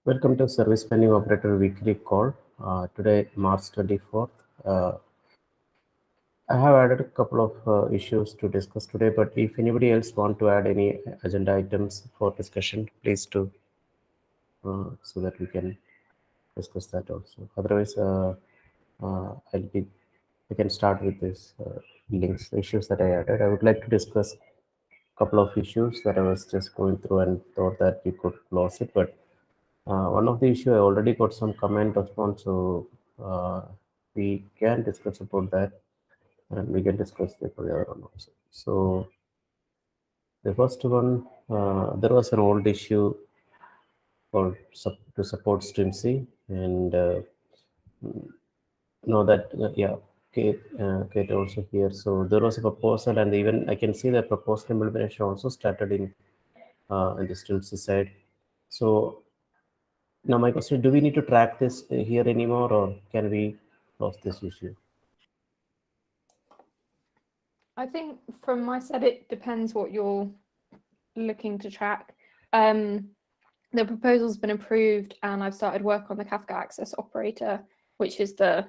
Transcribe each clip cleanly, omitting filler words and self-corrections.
Welcome to Service Planning Operator Weekly Call. Today, March 24th. I have added a couple of issues to discuss today, but if anybody else want to add any agenda items for discussion, please do, so that we can discuss that also. Otherwise, I can start with this links, issues that I added. I would like to discuss a couple of issues that I was just going through and thought that we could close it, but one of the issue I already got some comment response, so we can discuss about that, and we can discuss the other one also. So the first one, there was an old issue for to support StreamC, and know that Kate also here. So there was a proposal, and even I can see the proposal implementation also started in the StreamC side. So now my question: do we need to track this here anymore, or can we close this issue? I think from my side, it depends what you're looking to track. The proposal's been approved, and I've started work on the Kafka Access Operator, which is the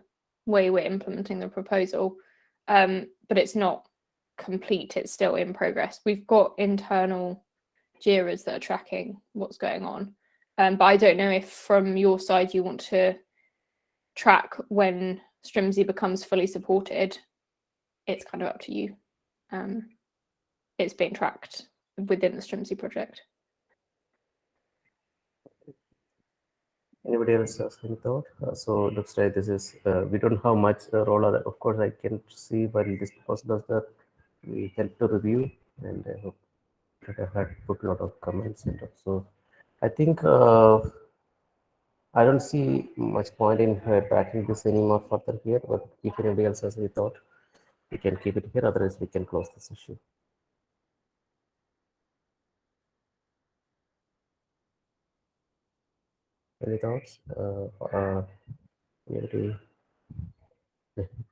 way we're implementing the proposal. But it's not complete; it's still in progress. We've got internal JIRAs that are tracking what's going on, but I don't know if from your side you want to track when Strimzi becomes fully supported. It's kind of up to you. It's being tracked within the Strimzi project. Anybody else has any thought? So looks like this is we don't have much role. Of course, I can see when this proposal does that we help to review, and I hope that I had put a lot of comments in it. So I think I don't see much point in tracking this anymore further here. But if anybody else has any thought, we can keep it here. Otherwise, we can close this issue. Any thoughts? Anybody?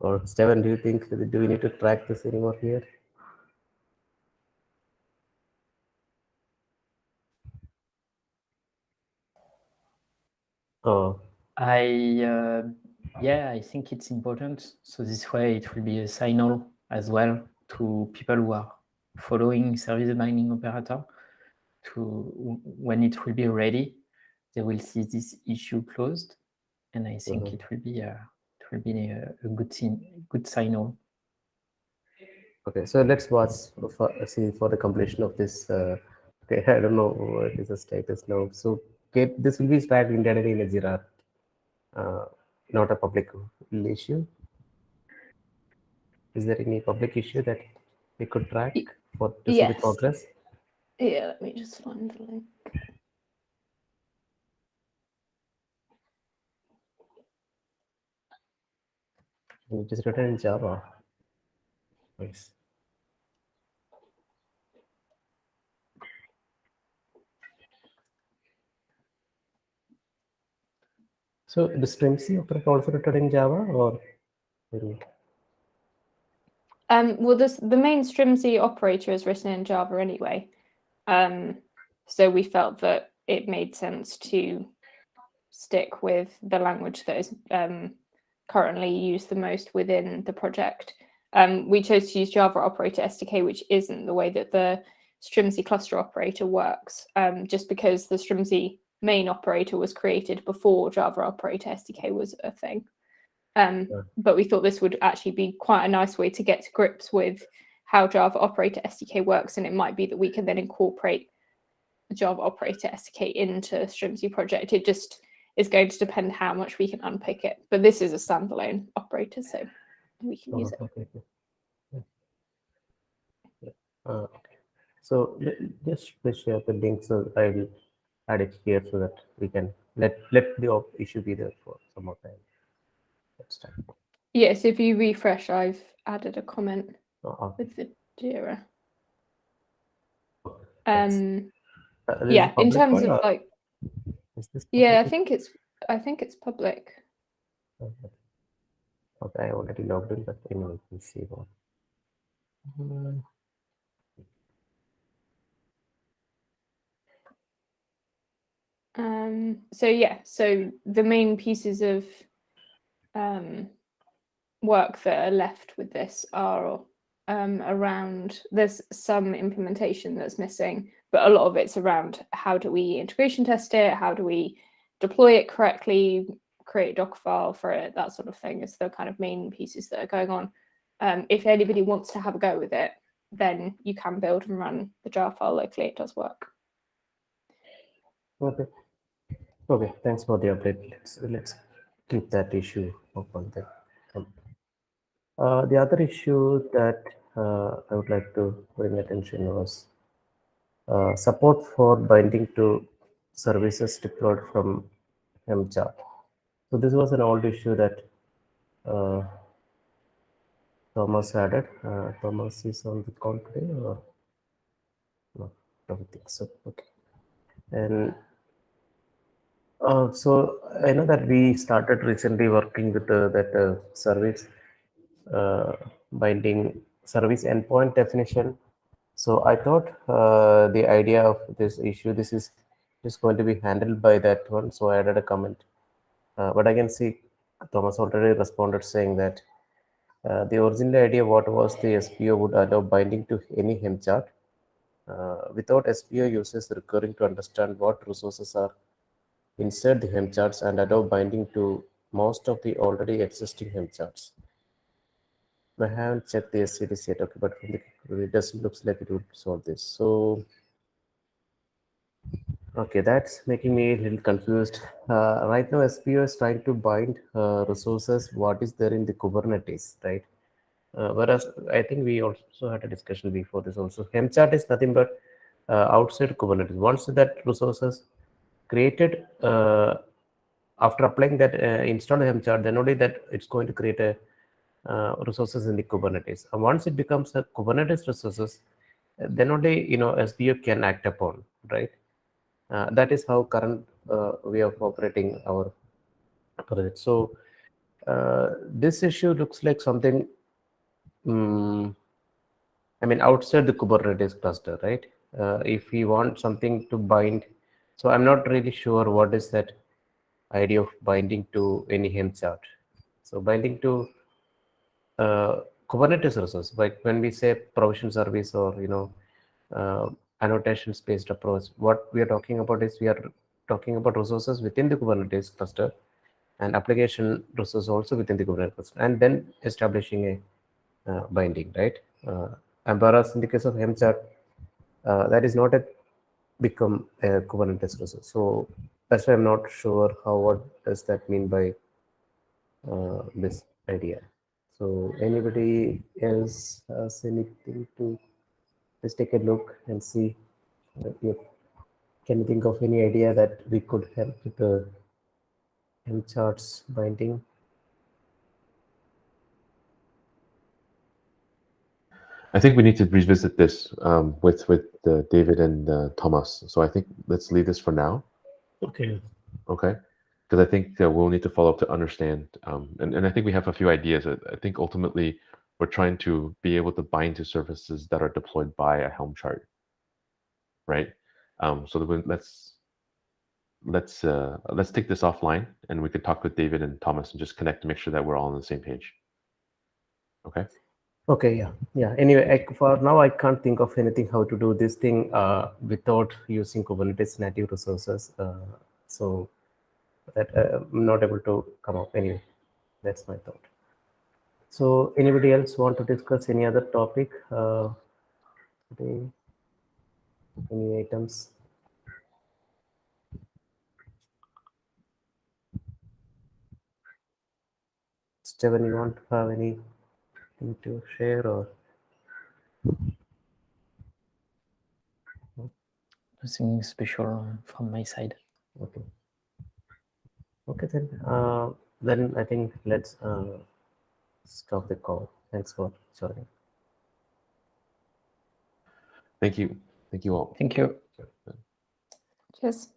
Or Steven, do you think do we need to track this anymore here? Oh, I think it's important. So this way it will be a signal as well to people who are following service binding operator to when it will be ready, they will see this issue closed, and I think it will be a good signal. okay, so let's watch for the completion of this. Okay, I don't know what is the status now. So okay, this will be tracked internally in a Jira, not a public issue. Is there any public issue that we could track for to see the Yes. progress? Yeah, let me just find the link. It is written in Java. Nice. So the StreamC operator also written in Java, or Well, the main Strimzi operator is written in Java anyway. So we felt that it made sense to stick with the language that is currently used the most within the project. We chose to use Java Operator SDK, which isn't the way that the Strimzi cluster operator works, just because the Strimzi main operator was created before Java Operator SDK was a thing. But we thought this would actually be quite a nice way to get to grips with how Java Operator SDK works, and it might be that we can then incorporate the Java Operator SDK into Strimzi project. It just is going to depend how much we can unpick it. But this is a standalone operator, so we can use it. Okay. Okay. So just please share the link, so I will add it here so that we can let the issue be there for some more time. That's time. Yes, if you refresh, I've added a comment Okay. with the Jira. Thanks. Yeah, in terms of like, is this yeah, public? I think it's public. Okay, I already logged in, but anyway, we'll see what. So yeah, so the main pieces of work that are left with this are around, there's some implementation that's missing, but a lot of it's around how do we integration test it, how do we deploy it correctly, create a Docker file for it, that sort of thing is the kind of main pieces that are going on. If anybody wants to have a go with it, then you can build and run the jar file locally. It does work. Okay. Okay. Thanks for the update. Let's keep that issue open then. The other issue that I would like to bring attention was support for binding to services deployed from MChat. So this was an old issue that Thomas added. Thomas is on the call today, or no? Don't think so. Okay. And so I know that we started recently working with that service binding service endpoint definition. So I thought the idea of this issue, this is just going to be handled by that one. So I added a comment, but I can see Thomas already responded saying that the original idea what was the SPO would allow binding to any hem chart. Without SPO, users recurring to understand what resources are insert the hem charts and allow binding to most of the already existing hem charts. I haven't checked the SCDs yet, okay, but from the, it doesn't looks like it would solve this. So, okay, that's making me a little confused. Right now, SPO is trying to bind resources what is there in the Kubernetes, right? Whereas I think we also had a discussion before this also. Hem chart is nothing but outside Kubernetes. Once that resources created after applying that install hem chart, then only that it's going to create a resources in the Kubernetes. And once it becomes a Kubernetes resources, then only SPO can act upon, right? That is how current way of operating our project. So this issue looks like something. I mean, outside the Kubernetes cluster, right? If we want something to bind, so I'm not really sure what is that idea of binding to any hem chart. So binding to Kubernetes resource, like when we say provision service or annotations based approach, what we are talking about is we are talking about resources within the Kubernetes cluster and application resource also within the Kubernetes cluster, and then establishing a binding, right? And whereas in the case of HemChat, that is not a become a Kubernetes resource. So that's why I'm not sure what does that mean by this idea. So anybody else has anything to just take a look and see if can you think of any idea that we could help with the MCharts binding? I think we need to revisit this with David and Thomas. So I think let's leave this for now. Okay. Okay. Because I think we'll need to follow up to understand. And I think we have a few ideas. I think ultimately we're trying to be able to bind to services that are deployed by a Helm chart, right? So let's take this offline, and we could talk with David and Thomas and just connect to make sure that we're all on the same page. Okay. Okay, yeah. Anyway, for now, I can't think of anything how to do this thing without using Kubernetes native resources. So that I'm not able to come up. Anyway, that's my thought. So anybody else want to discuss any other topic today? Any items? Steven, you want to have anything to share or? Nothing special from my side. Okay. Okay, then I think let's stop the call. Thanks for joining. Thank you. Thank you all. Thank you. Cheers.